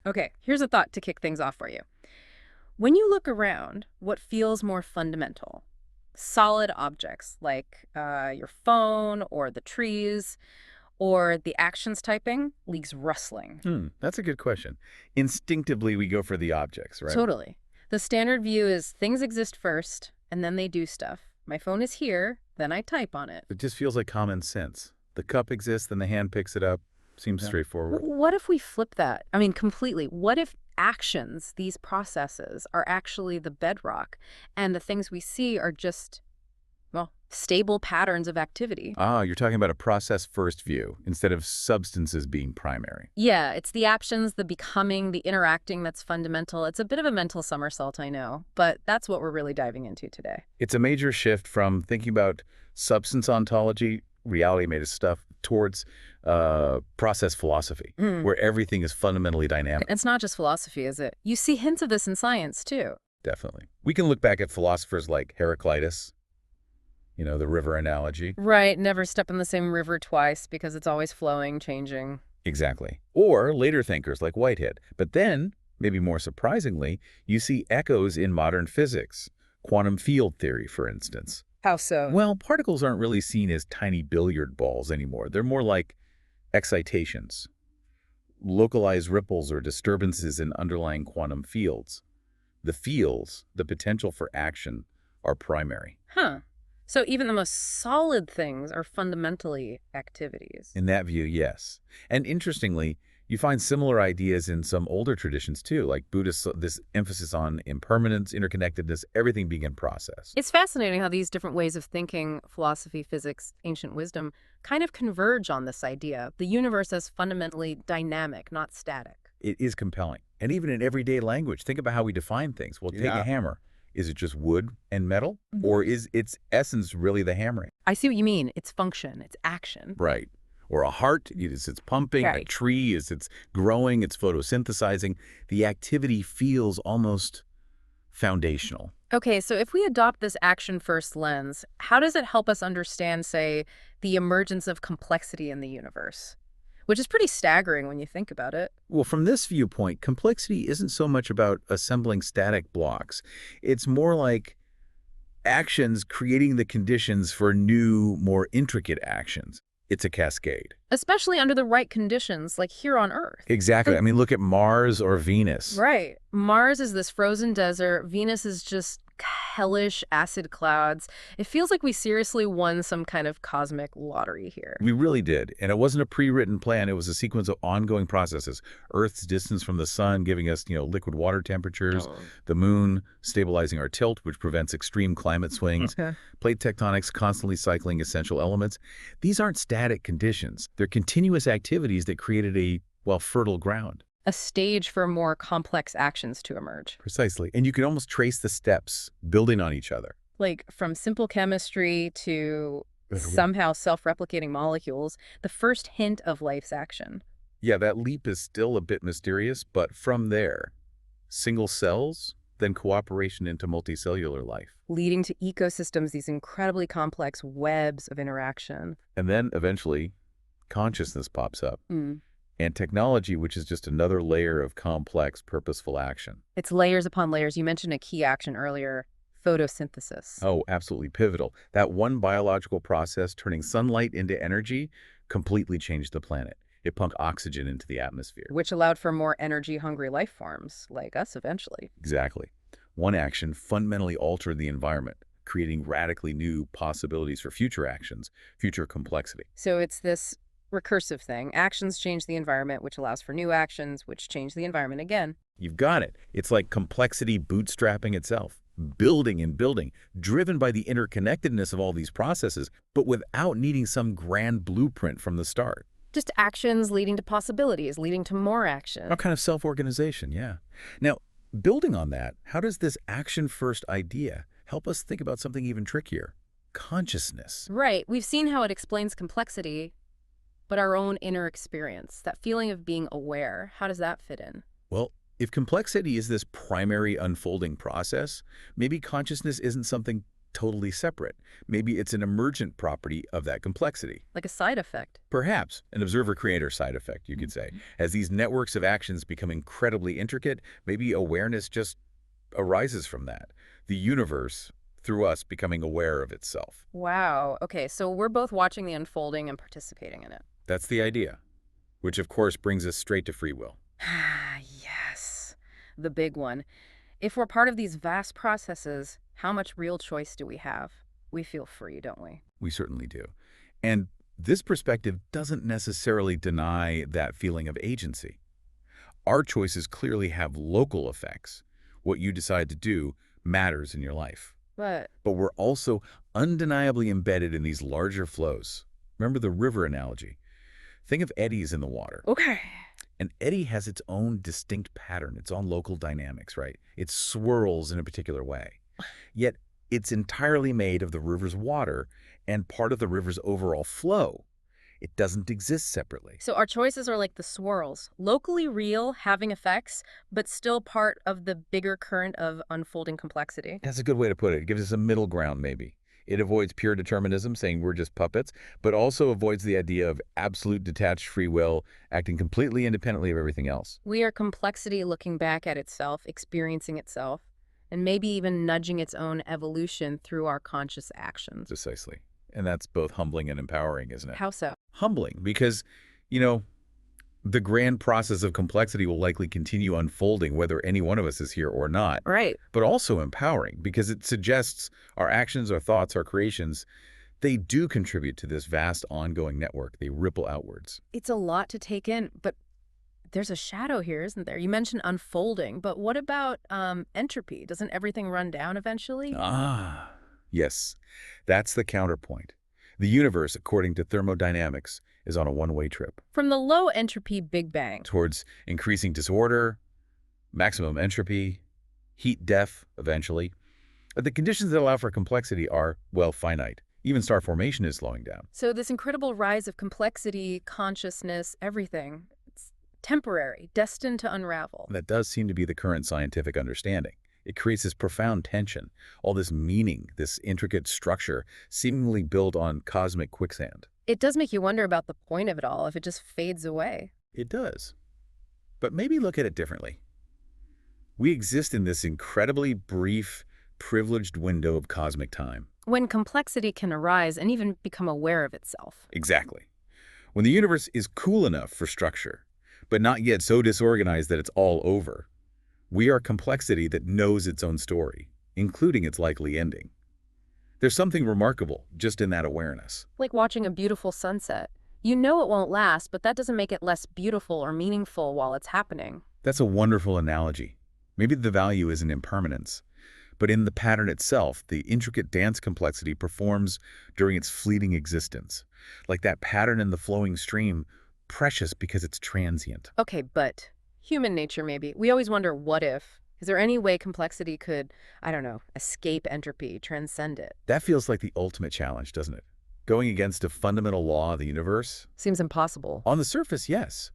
Okay, here's a thought to kick things off for you. When you look around, what feels more fundamental? Solid objects like your phone or the trees, or the actions typing leaves rustling. That's a good question. Instinctively, we go for the objects, right? Totally. The standard view is things exist first, and then they do stuff. My phone is here, then I type on it. It just feels like common sense. The cup exists, then the hand picks it up. Seems straightforward. What if we flip that? I mean, completely. What if actions, these processes, are actually the bedrock, and the things we see are just, well, stable patterns of activity? Ah, you're talking about a process-first view instead of substances being primary. Yeah, it's the actions, the becoming, the interacting that's fundamental. It's a bit of a mental somersault, I know, but that's what we're really diving into today. It's a major shift from thinking about substance ontology, reality-made stuff, towards process philosophy, where everything is fundamentally dynamic. It's not just philosophy, is it? You see hints of this in science, too. Definitely. We can look back at philosophers like Heraclitus, the river analogy. Right, never step in the same river twice because it's always flowing, changing. Exactly. Or later thinkers like Whitehead. But then, maybe more surprisingly, you see echoes in modern physics. Quantum field theory, for instance. How so? Well, particles aren't really seen as tiny billiard balls anymore. They're more like excitations, localized ripples or disturbances in underlying quantum fields. The fields, the potential for action, are primary. Huh. So even the most solid things are fundamentally activities. In that view, yes. And interestingly, you find similar ideas in some older traditions too, like Buddhists, this emphasis on impermanence, interconnectedness, everything being in process. It's fascinating how these different ways of thinking, philosophy, physics, ancient wisdom, kind of converge on this idea. The universe as fundamentally dynamic, not static. It is compelling. And even in everyday language, think about how we define things. Well, take a hammer. Is it just wood and metal? Or is its essence really the hammering? I see what you mean. It's function, it's action. Right. Or a heart, is it's pumping, a Right. tree, is it's growing, it's photosynthesizing. The activity feels almost foundational. Okay, so if we adopt this action-first lens, how does it help us understand, say, the emergence of complexity in the universe? Which is pretty staggering when you think about it. Well, from this viewpoint, complexity isn't so much about assembling static blocks. It's more like actions creating the conditions for new, more intricate actions. It's a cascade. Especially under the right conditions, like here on Earth. Exactly. I mean, look at Mars or Venus. Right. Mars is this frozen desert. Venus is just hellish acid clouds. It feels like we seriously won some kind of cosmic lottery here. We really did. And it wasn't a pre-written plan. It was a sequence of ongoing processes. Earth's distance from the sun giving us, liquid water temperatures, the moon stabilizing our tilt, which prevents extreme climate swings, plate tectonics constantly cycling essential elements. These aren't static conditions. They're continuous activities that created a, fertile ground. A stage for more complex actions to emerge. Precisely. And you can almost trace the steps building on each other. Like from simple chemistry to somehow self-replicating molecules, the first hint of life's action. Yeah, that leap is still a bit mysterious, but from there, single cells, then cooperation into multicellular life. Leading to ecosystems, these incredibly complex webs of interaction. And then eventually, consciousness pops up. And technology, which is just another layer of complex, purposeful action. It's layers upon layers. You mentioned a key action earlier, photosynthesis. Oh, absolutely pivotal. That one biological process turning sunlight into energy completely changed the planet. It pumped oxygen into the atmosphere. Which allowed for more energy-hungry life forms, like us eventually. Exactly. One action fundamentally altered the environment, creating radically new possibilities for future actions, future complexity. So it's this recursive thing. Actions change the environment, which allows for new actions, which change the environment again. You've got it. It's like complexity bootstrapping itself, building and building, driven by the interconnectedness of all these processes, but without needing some grand blueprint from the start. Just actions leading to possibilities, leading to more action. A kind of self-organization, yeah. Now, building on that, how does this action-first idea help us think about something even trickier? Consciousness. Right. We've seen how it explains complexity, but our own inner experience, that feeling of being aware, how does that fit in? Well, if complexity is this primary unfolding process, maybe consciousness isn't something totally separate. Maybe it's an emergent property of that complexity. Like a side effect. Perhaps an observer-creator side effect, you could say. As these networks of actions become incredibly intricate, maybe awareness just arises from that. The universe, through us, becoming aware of itself. Wow. Okay, so we're both watching the unfolding and participating in it. That's the idea, which of course brings us straight to free will. Yes, the big one. If we're part of these vast processes, how much real choice do we have? We feel free, don't we? We certainly do. And this perspective doesn't necessarily deny that feeling of agency. Our choices clearly have local effects. What you decide to do matters in your life. But we're also undeniably embedded in these larger flows. Remember the river analogy? Think of eddies in the water. Okay. An eddy has its own distinct pattern, its own local dynamics, right? It swirls in a particular way. Yet it's entirely made of the river's water and part of the river's overall flow. It doesn't exist separately. So our choices are like the swirls, locally real, having effects, but still part of the bigger current of unfolding complexity. That's a good way to put it. It gives us a middle ground, maybe. It avoids pure determinism, saying we're just puppets, but also avoids the idea of absolute detached free will, acting completely independently of everything else. We are complexity looking back at itself, experiencing itself, and maybe even nudging its own evolution through our conscious actions. Precisely. And that's both humbling and empowering, isn't it? How so? Humbling, because, you know, the grand process of complexity will likely continue unfolding whether any one of us is here or not. Right. But also empowering, because it suggests our actions, our thoughts, our creations, they do contribute to this vast ongoing network. They ripple outwards. It's a lot to take in, but there's a shadow here, isn't there? You mentioned unfolding, but what about entropy? Doesn't everything run down eventually? Ah, yes. That's the counterpoint. The universe, according to thermodynamics, is on a one-way trip From the low entropy Big Bang. towards increasing disorder, maximum entropy, heat death, eventually. But the conditions that allow for complexity are, well, finite. Even star formation is slowing down. So this incredible rise of complexity, consciousness, everything, it's temporary, destined to unravel. That does seem to be the current scientific understanding. It creates this profound tension, all this meaning, this intricate structure, seemingly built on cosmic quicksand. It does make you wonder about the point of it all, if it just fades away. It does. But maybe look at it differently. We exist in this incredibly brief, privileged window of cosmic time. When complexity can arise and even become aware of itself. Exactly. When the universe is cool enough for structure, but not yet so disorganized that it's all over, we are complexity that knows its own story, including its likely ending. There's something remarkable just in that awareness. Like watching a beautiful sunset. You know it won't last, but that doesn't make it less beautiful or meaningful while it's happening. That's a wonderful analogy. Maybe the value isn't impermanence, but in the pattern itself, the intricate dance complexity performs during its fleeting existence. Like that pattern in the flowing stream, precious because it's transient. Okay, but human nature maybe. We always wonder, what if? Is there any way complexity could, I don't know, escape entropy, transcend it? That feels like the ultimate challenge, doesn't it? Going against a fundamental law of the universe? Seems impossible. On the surface, yes.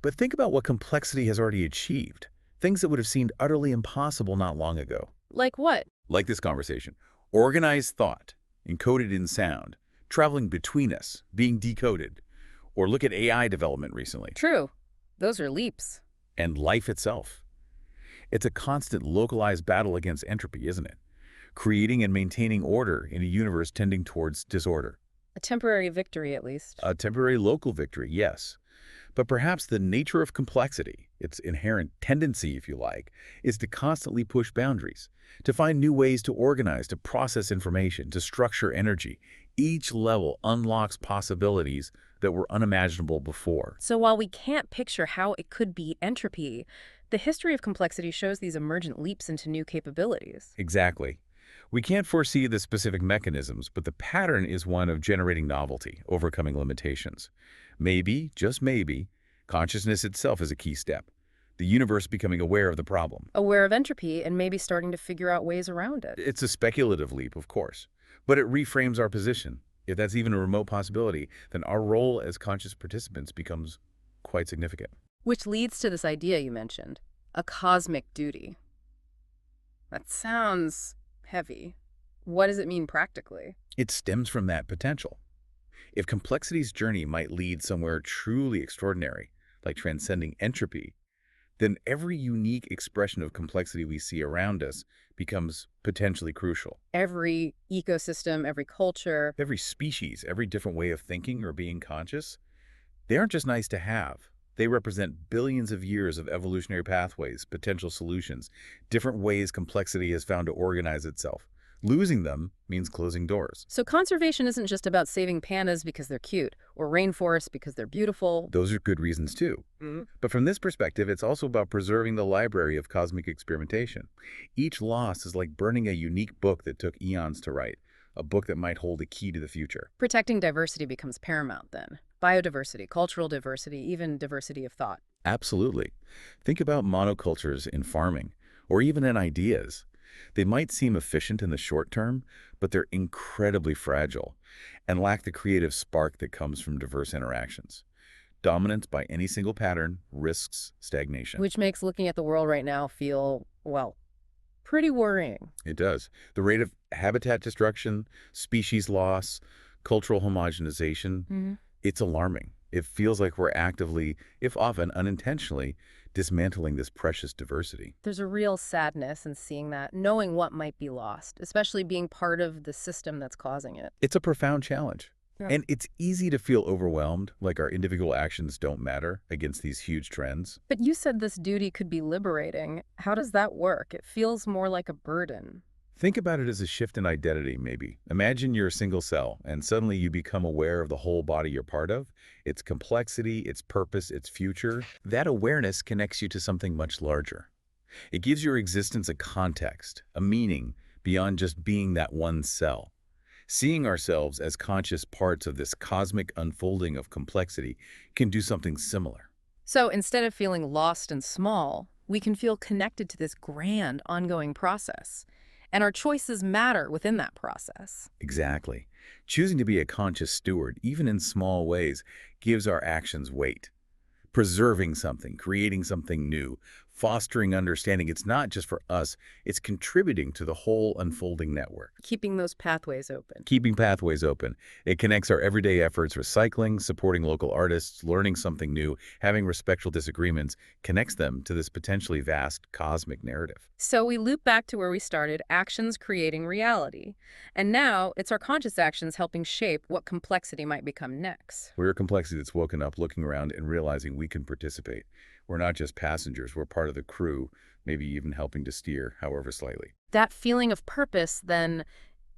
But think about what complexity has already achieved. Things that would have seemed utterly impossible not long ago. Like what? Like this conversation. Organized thought, encoded in sound, traveling between us, being decoded. Or look at AI development recently. True. Those are leaps. And life itself. It's a constant localized battle against entropy, isn't it? Creating and maintaining order in a universe tending towards disorder. A temporary victory, at least. A temporary local victory, yes. But perhaps the nature of complexity, its inherent tendency, if you like, is to constantly push boundaries, to find new ways to organize, to process information, to structure energy. Each level unlocks possibilities that were unimaginable before. So while we can't picture how it could be entropy, the history of complexity shows these emergent leaps into new capabilities. Exactly. We can't foresee the specific mechanisms, but the pattern is one of generating novelty, overcoming limitations. Maybe, just maybe, consciousness itself is a key step. The universe becoming aware of the problem. Aware of entropy and maybe starting to figure out ways around it. It's a speculative leap, of course, but it reframes our position. If that's even a remote possibility, then our role as conscious participants becomes quite significant. Which leads to this idea you mentioned, a cosmic duty. That sounds heavy. What does it mean practically? It stems from that potential. If complexity's journey might lead somewhere truly extraordinary, like transcending entropy, then every unique expression of complexity we see around us becomes potentially crucial. Every ecosystem, every culture. Every species, every different way of thinking or being conscious, they aren't just nice to have. They represent billions of years of evolutionary pathways, potential solutions, different ways complexity has found to organize itself. Losing them means closing doors. So conservation isn't just about saving pandas because they're cute, or rainforests because they're beautiful. Those are good reasons too. But from this perspective, it's also about preserving the library of cosmic experimentation. Each loss is like burning a unique book that took eons to write, a book that might hold a key to the future. Protecting diversity becomes paramount then. Biodiversity, cultural diversity, even diversity of thought. Absolutely. Think about monocultures in farming, or even in ideas. They might seem efficient in the short term, but they're incredibly fragile and lack the creative spark that comes from diverse interactions. Dominance by any single pattern risks stagnation. Which makes looking at the world right now feel, well, pretty worrying. It does. The rate of habitat destruction, species loss, cultural homogenization, it's alarming. It feels like we're actively, if often unintentionally, dismantling this precious diversity. There's a real sadness in seeing that, knowing what might be lost, especially being part of the system that's causing it. It's a profound challenge. Yeah. And it's easy to feel overwhelmed, like our individual actions don't matter against these huge trends. But you said this duty could be liberating. How does that work? It feels more like a burden. Think about it as a shift in identity, maybe. Imagine you're a single cell, and suddenly you become aware of the whole body you're part of, its complexity, its purpose, its future. That awareness connects you to something much larger. It gives your existence a context, a meaning, beyond just being that one cell. Seeing ourselves as conscious parts of this cosmic unfolding of complexity can do something similar. So instead of feeling lost and small, we can feel connected to this grand, ongoing process. And our choices matter within that process. Exactly. Choosing to be a conscious steward, even in small ways, gives our actions weight. Preserving something, creating something new, fostering understanding. It's not just for us, it's contributing to the whole unfolding network. Keeping those pathways open. Keeping pathways open. It connects our everyday efforts, recycling, supporting local artists, learning something new, having respectful disagreements, connects them to this potentially vast cosmic narrative. So we loop back to where we started, actions creating reality. And now it's our conscious actions helping shape what complexity might become next. We're a complexity that's woken up, looking around, and realizing we can participate. We're not just passengers, we're part of the crew, maybe even helping to steer, however slightly. That feeling of purpose, then,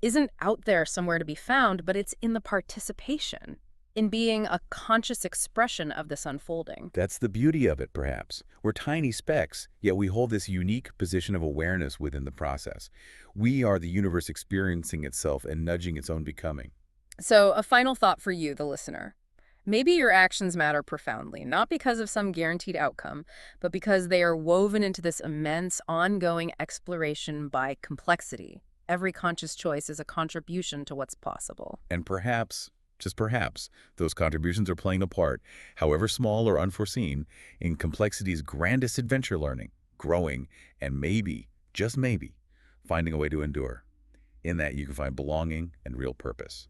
isn't out there somewhere to be found, but it's in the participation, in being a conscious expression of this unfolding. That's the beauty of it, perhaps. We're tiny specks, yet we hold this unique position of awareness within the process. We are the universe experiencing itself and nudging its own becoming. So, a final thought for you, the listener. Maybe your actions matter profoundly, not because of some guaranteed outcome, but because they are woven into this immense, ongoing exploration by complexity. Every conscious choice is a contribution to what's possible. And perhaps, just perhaps, those contributions are playing a part, however small or unforeseen, in complexity's grandest adventure, learning, growing, and maybe, just maybe, finding a way to endure. In that, you can find belonging and real purpose.